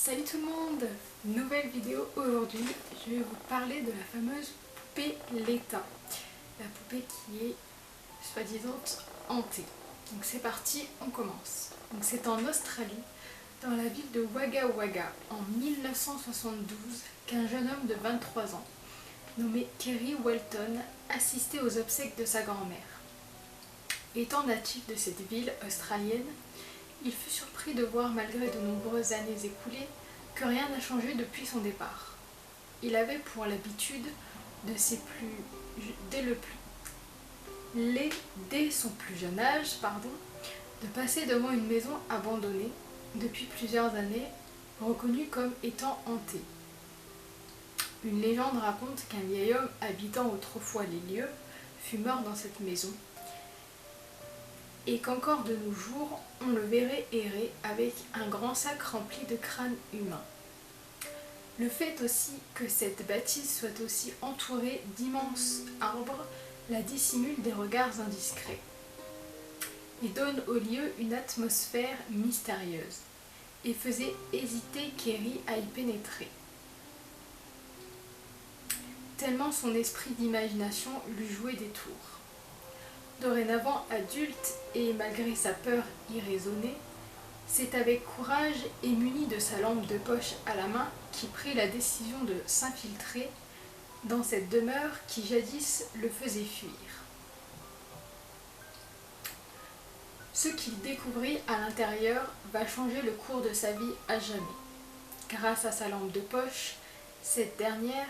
Salut tout le monde! Nouvelle vidéo aujourd'hui, je vais vous parler de la fameuse poupée Leta. La poupée qui est soi-disant hantée. Donc c'est parti, on commence. Donc c'est en Australie, dans la ville de Wagga Wagga, en 1972, qu'un jeune homme de 23 ans, nommé Kerry Walton, assistait aux obsèques de sa grand-mère. Étant natif de cette ville australienne, il fut surpris de voir, malgré de nombreuses années écoulées, que rien n'a changé depuis son départ. Il avait pour l'habitude dès son plus jeune âge, de passer devant une maison abandonnée depuis plusieurs années, reconnue comme étant hantée. Une légende raconte qu'un vieil homme habitant autrefois les lieux fut mort dans cette maison, et qu'encore de nos jours, on le verrait errer avec un grand sac rempli de crânes humains. Le fait aussi que cette bâtisse soit aussi entourée d'immenses arbres la dissimule des regards indiscrets et donne au lieu une atmosphère mystérieuse et faisait hésiter Kerry à y pénétrer, tellement son esprit d'imagination lui jouait des tours. Dorénavant adulte et malgré sa peur irraisonnée, c'est avec courage et muni de sa lampe de poche à la main qu'il prit la décision de s'infiltrer dans cette demeure qui jadis le faisait fuir. Ce qu'il découvrit à l'intérieur va changer le cours de sa vie à jamais. Grâce à sa lampe de poche, cette dernière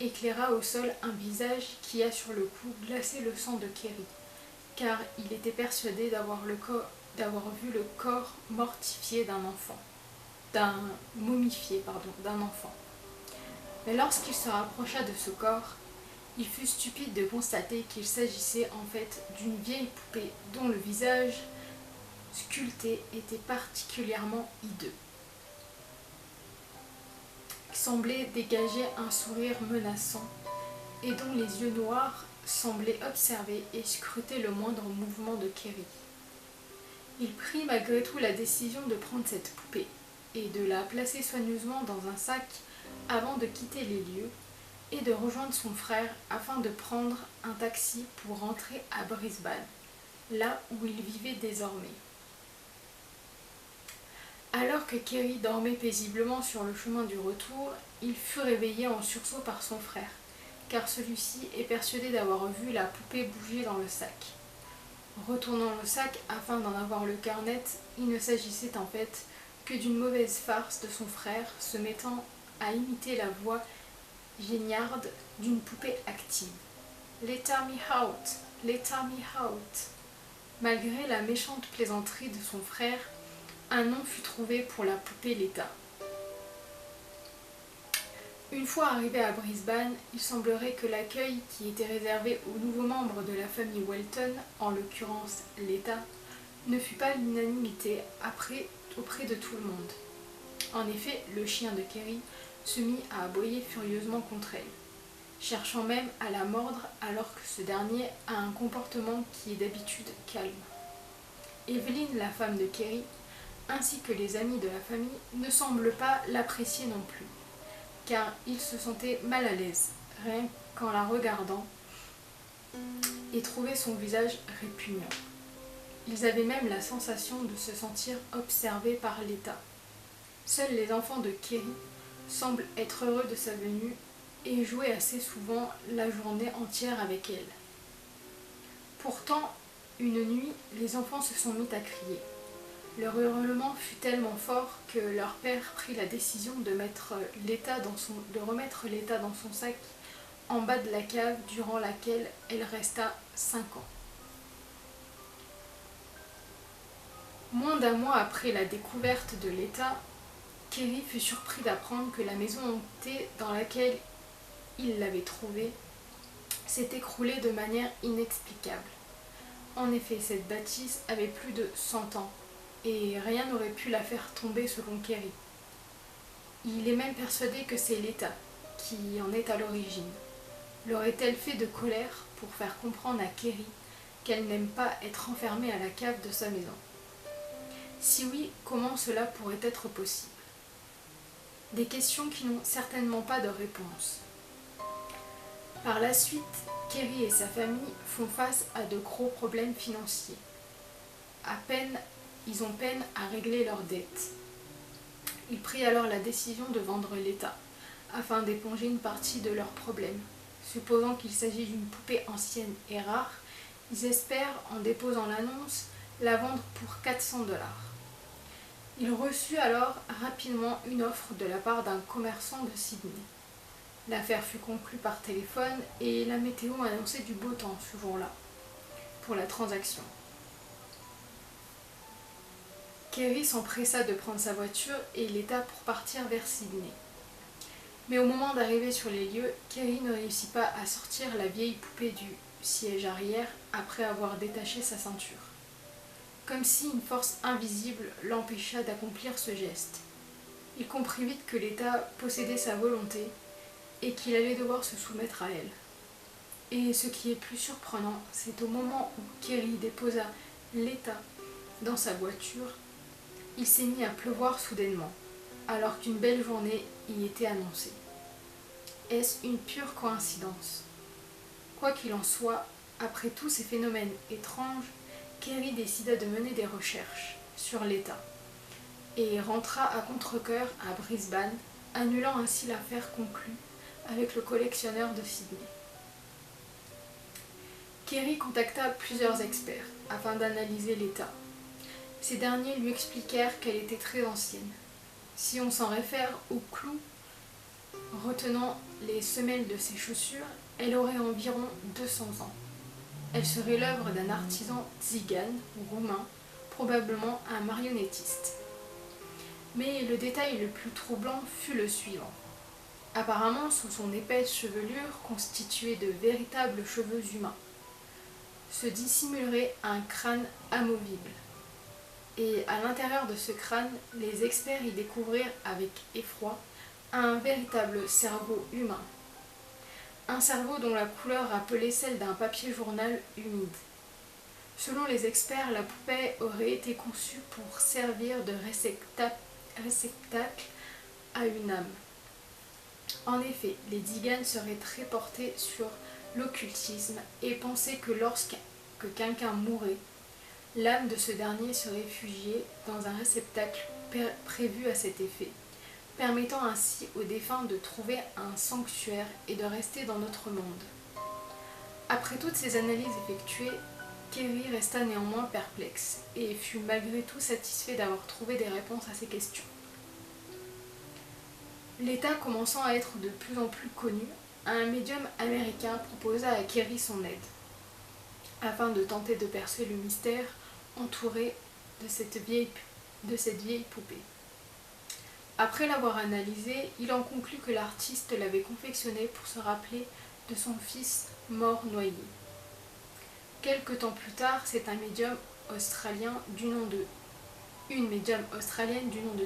éclaira au sol un visage qui a sur le coup glacé le sang de Kerry, car il était persuadé d'avoir vu le corps mortifié momifié d'un enfant. Mais lorsqu'il se rapprocha de ce corps, il fut stupide de constater qu'il s'agissait en fait d'une vieille poupée dont le visage sculpté était particulièrement hideux, qui semblait dégager un sourire menaçant et dont les yeux noirs semblaient observer et scruter le moindre mouvement de Kerry. Il prit malgré tout la décision de prendre cette poupée et de la placer soigneusement dans un sac avant de quitter les lieux et de rejoindre son frère afin de prendre un taxi pour rentrer à Brisbane, là où il vivait désormais. Alors que Kerry dormait paisiblement sur le chemin du retour, il fut réveillé en sursaut par son frère, car celui-ci est persuadé d'avoir vu la poupée bouger dans le sac. Retournant le sac afin d'en avoir le cœur net, il ne s'agissait en fait que d'une mauvaise farce de son frère se mettant à imiter la voix géniarde d'une poupée active. « Let me out! Let me out !» Malgré la méchante plaisanterie de son frère, un nom fut trouvé pour la poupée Leta. Une fois arrivé à Brisbane, il semblerait que l'accueil qui était réservé aux nouveaux membres de la famille Walton, en l'occurrence Leta, ne fut pas l'unanimité auprès de tout le monde. En effet, le chien de Kerry se mit à aboyer furieusement contre elle, cherchant même à la mordre alors que ce dernier a un comportement qui est d'habitude calme. Evelyn, la femme de Kerry, ainsi que les amis de la famille, ne semblent pas l'apprécier non plus, car ils se sentaient mal à l'aise, rien qu'en la regardant, et trouvaient son visage répugnant. Ils avaient même la sensation de se sentir observés par Leta. Seuls les enfants de Kerry semblent être heureux de sa venue et jouer assez souvent la journée entière avec elle. Pourtant, une nuit, les enfants se sont mis à crier. Leur hurlement fut tellement fort que leur père prit la décision de remettre Leta dans son sac en bas de la cave durant laquelle elle resta 5 ans. Moins d'un mois après la découverte de Leta, Kerry fut surpris d'apprendre que la maison hantée dans laquelle il l'avait trouvée s'est écroulée de manière inexplicable. En effet, cette bâtisse avait plus de 100 ans et rien n'aurait pu la faire tomber selon Kerry. Il est même persuadé que c'est Leta qui en est à l'origine. L'aurait-elle fait de colère pour faire comprendre à Kerry qu'elle n'aime pas être enfermée à la cave de sa maison? Si oui, comment cela pourrait être possible? Des questions qui n'ont certainement pas de réponse. Par la suite, Kerry et sa famille font face à de gros problèmes financiers. Ils ont peine à régler leurs dettes. Ils prennent alors la décision de vendre l'État, afin d'éponger une partie de leurs problèmes. Supposant qu'il s'agit d'une poupée ancienne et rare, ils espèrent, en déposant l'annonce, la vendre pour 400 $. Ils reçurent alors rapidement une offre de la part d'un commerçant de Sydney. L'affaire fut conclue par téléphone et la météo annonçait du beau temps ce jour-là pour la transaction. Kerry s'empressa de prendre sa voiture et l'État pour partir vers Sydney. Mais au moment d'arriver sur les lieux, Kerry ne réussit pas à sortir la vieille poupée du siège arrière après avoir détaché sa ceinture. Comme si une force invisible l'empêcha d'accomplir ce geste. Il comprit vite que l'État possédait sa volonté et qu'il allait devoir se soumettre à elle. Et ce qui est plus surprenant, c'est au moment où Kerry déposa l'État dans sa voiture, il s'est mis à pleuvoir soudainement, alors qu'une belle journée y était annoncée. Est-ce une pure coïncidence? Quoi qu'il en soit, après tous ces phénomènes étranges, Kerry décida de mener des recherches sur l'État et rentra à contre-cœur à Brisbane, annulant ainsi l'affaire conclue avec le collectionneur de Sydney. Kerry contacta plusieurs experts afin d'analyser l'État. Ces derniers lui expliquèrent qu'elle était très ancienne. Si on s'en réfère au clou retenant les semelles de ses chaussures, elle aurait environ 200 ans. Elle serait l'œuvre d'un artisan tzigane ou roumain, probablement un marionnettiste. Mais le détail le plus troublant fut le suivant. Apparemment, sous son épaisse chevelure constituée de véritables cheveux humains, se dissimulerait un crâne amovible. Et à l'intérieur de ce crâne, les experts y découvrirent avec effroi un véritable cerveau humain. Un cerveau dont la couleur rappelait celle d'un papier journal humide. Selon les experts, la poupée aurait été conçue pour servir de réceptacle à une âme. En effet, les Tziganes seraient très portés sur l'occultisme et pensaient que lorsque quelqu'un mourait, l'âme de ce dernier se réfugiait dans un réceptacle prévu à cet effet, permettant ainsi aux défunts de trouver un sanctuaire et de rester dans notre monde. Après toutes ces analyses effectuées, Kerry resta néanmoins perplexe et fut malgré tout satisfait d'avoir trouvé des réponses à ses questions. L'État commençant à être de plus en plus connu, un médium américain proposa à Kerry son aide, afin de tenter de percer le mystère entouré de cette vieille poupée. Après l'avoir analysée, il en conclut que l'artiste l'avait confectionnée pour se rappeler de son fils mort noyé. Quelque temps plus tard, c'est une médium australienne du nom de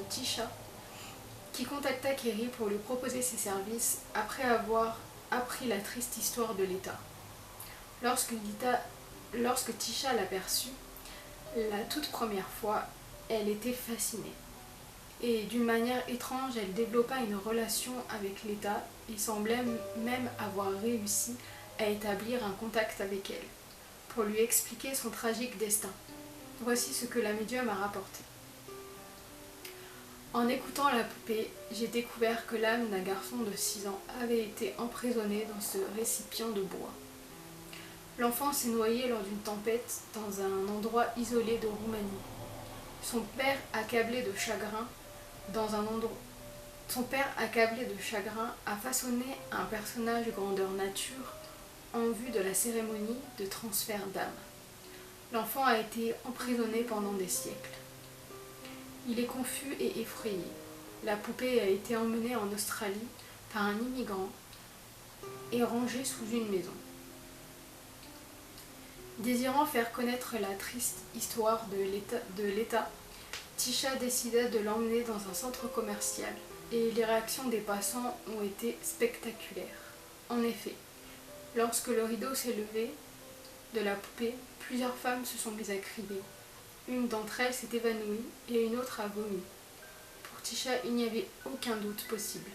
Tisha qui contacta Kerry pour lui proposer ses services après avoir appris la triste histoire de l'État. Lorsque Tisha l'aperçut, la toute première fois, elle était fascinée. Et d'une manière étrange, elle développa une relation avec l'État et semblait même avoir réussi à établir un contact avec elle, pour lui expliquer son tragique destin. Voici ce que la médium a rapporté. En écoutant la poupée, j'ai découvert que l'âme d'un garçon de 6 ans avait été emprisonnée dans ce récipient de bois. L'enfant s'est noyé lors d'une tempête dans un endroit isolé de Roumanie. Son père, accablé de chagrin, a façonné un personnage grandeur nature en vue de la cérémonie de transfert d'âme. L'enfant a été emprisonné pendant des siècles. Il est confus et effrayé. La poupée a été emmenée en Australie par un immigrant et rangée sous une maison. Désirant faire connaître la triste histoire de l'État, Tisha décida de l'emmener dans un centre commercial et les réactions des passants ont été spectaculaires. En effet, lorsque le rideau s'est levé de la poupée, plusieurs femmes se sont mises à crier. Une d'entre elles s'est évanouie et une autre a vomi. Pour Tisha, il n'y avait aucun doute possible.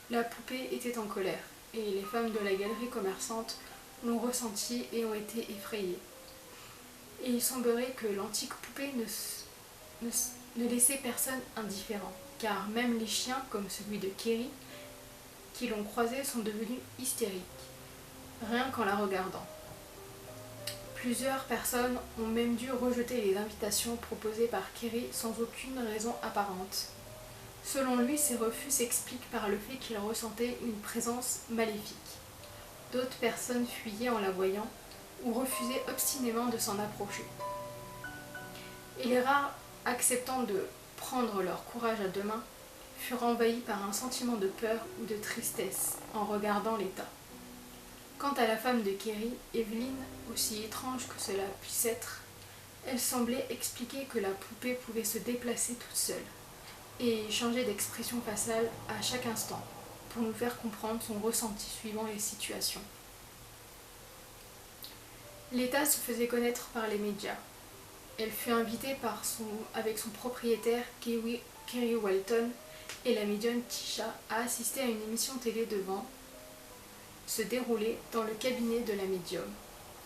La poupée était en colère, et les femmes de la galerie commerçante l'ont ressenti et ont été effrayées. Et il semblerait que l'antique poupée ne laissait personne indifférent, car même les chiens, comme celui de Kerry, qui l'ont croisée, sont devenus hystériques, rien qu'en la regardant. Plusieurs personnes ont même dû rejeter les invitations proposées par Kerry sans aucune raison apparente. Selon lui, ces refus s'expliquent par le fait qu'il ressentait une présence maléfique. D'autres personnes fuyaient en la voyant ou refusaient obstinément de s'en approcher. Et les rares acceptant de prendre leur courage à deux mains furent envahis par un sentiment de peur ou de tristesse en regardant l'état. Quant à la femme de Kerry, Evelyn, aussi étrange que cela puisse être, elle semblait expliquer que la poupée pouvait se déplacer toute seule et changer d'expression faciale à chaque instant pour nous faire comprendre son ressenti suivant les situations. L'état se faisait connaître par les médias. Elle fut invitée avec son propriétaire Kerry Walton et la médium Tisha à assister à une émission télé devant se dérouler dans le cabinet de la médium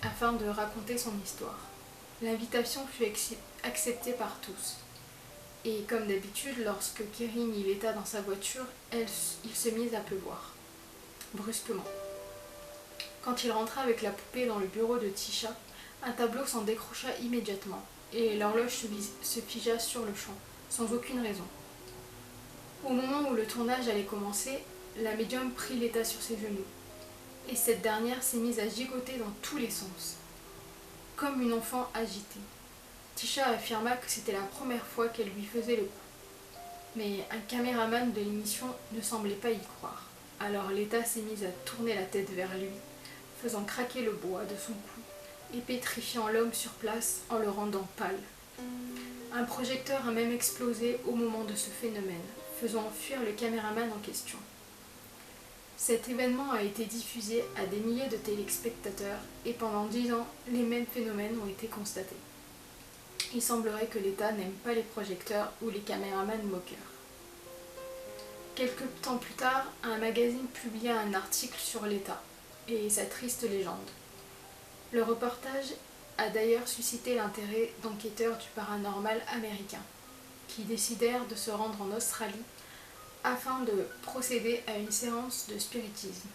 afin de raconter son histoire. L'invitation fut acceptée par tous. Et comme d'habitude, lorsque Kerry mit l'état dans sa voiture, il se mit à pleuvoir, brusquement. Quand il rentra avec la poupée dans le bureau de Tisha, un tableau s'en décrocha immédiatement, et l'horloge se figea sur le champ, sans aucune raison. Au moment où le tournage allait commencer, la médium prit l'état sur ses genoux, et cette dernière s'est mise à gigoter dans tous les sens, comme une enfant agitée. Tisha affirma que c'était la première fois qu'elle lui faisait le coup. Mais un caméraman de l'émission ne semblait pas y croire. Alors l'état s'est mis à tourner la tête vers lui, faisant craquer le bois de son cou et pétrifiant l'homme sur place en le rendant pâle. Un projecteur a même explosé au moment de ce phénomène, faisant fuir le caméraman en question. Cet événement a été diffusé à des milliers de téléspectateurs et pendant 10 ans, les mêmes phénomènes ont été constatés. Il semblerait que l'État n'aime pas les projecteurs ou les caméramans moqueurs. Quelque temps plus tard, un magazine publia un article sur l'État et sa triste légende. Le reportage a d'ailleurs suscité l'intérêt d'enquêteurs du paranormal américain, qui décidèrent de se rendre en Australie afin de procéder à une séance de spiritisme.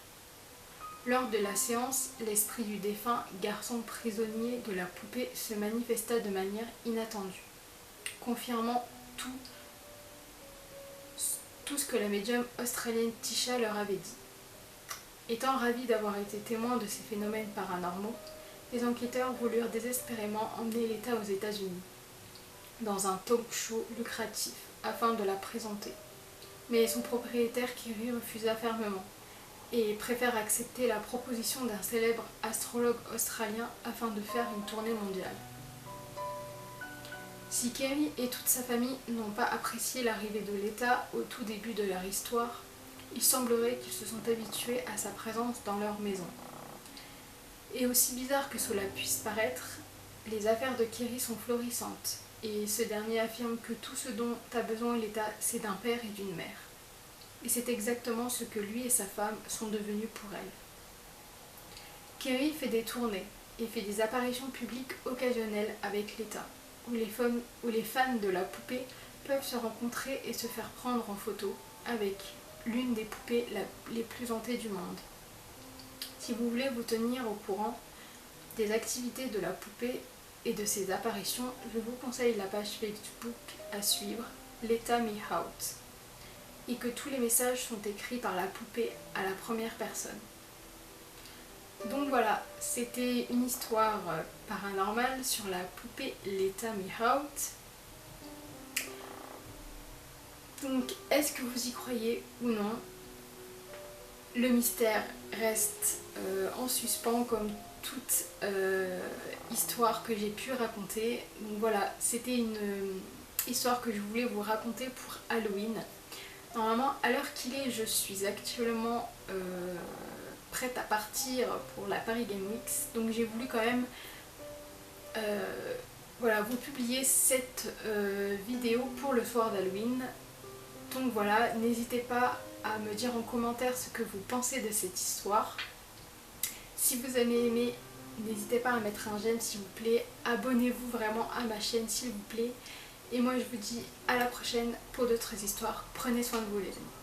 Lors de la séance, l'esprit du défunt garçon prisonnier de la poupée se manifesta de manière inattendue, confirmant tout ce que la médium australienne Tisha leur avait dit. Étant ravis d'avoir été témoins de ces phénomènes paranormaux, les enquêteurs voulurent désespérément emmener l'État aux États-Unis, dans un talk show lucratif, afin de la présenter. Mais son propriétaire Kerry refusa fermement et préfère accepter la proposition d'un célèbre astrologue australien afin de faire une tournée mondiale. Si Kerry et toute sa famille n'ont pas apprécié l'arrivée de l'État au tout début de leur histoire, il semblerait qu'ils se sont habitués à sa présence dans leur maison. Et aussi bizarre que cela puisse paraître, les affaires de Kerry sont florissantes, et ce dernier affirme que tout ce dont a besoin l'État, c'est d'un père et d'une mère. Et c'est exactement ce que lui et sa femme sont devenus pour elle. Kerry fait des tournées et fait des apparitions publiques occasionnelles avec l'État, où les fans de la poupée peuvent se rencontrer et se faire prendre en photo avec l'une des poupées les plus hantées du monde. Si vous voulez vous tenir au courant des activités de la poupée et de ses apparitions, je vous conseille la page Facebook à suivre, l'État Me Out, et que tous les messages sont écrits par la poupée à la première personne. Donc voilà, c'était une histoire paranormale sur la poupée l'État Me Out. Donc, est-ce que vous y croyez ou non? Le mystère reste en suspens comme toute histoire que j'ai pu raconter. Donc voilà, c'était une histoire que je voulais vous raconter pour Halloween. Normalement, à l'heure qu'il est, je suis actuellement prête à partir pour la Paris Game Week. Donc j'ai voulu quand même vous publier cette vidéo pour le soir d'Halloween. Donc voilà, n'hésitez pas à me dire en commentaire ce que vous pensez de cette histoire. Si vous avez aimé, n'hésitez pas à mettre un j'aime s'il vous plaît. Abonnez-vous vraiment à ma chaîne s'il vous plaît. Et moi je vous dis à la prochaine pour d'autres histoires. Prenez soin de vous les amis.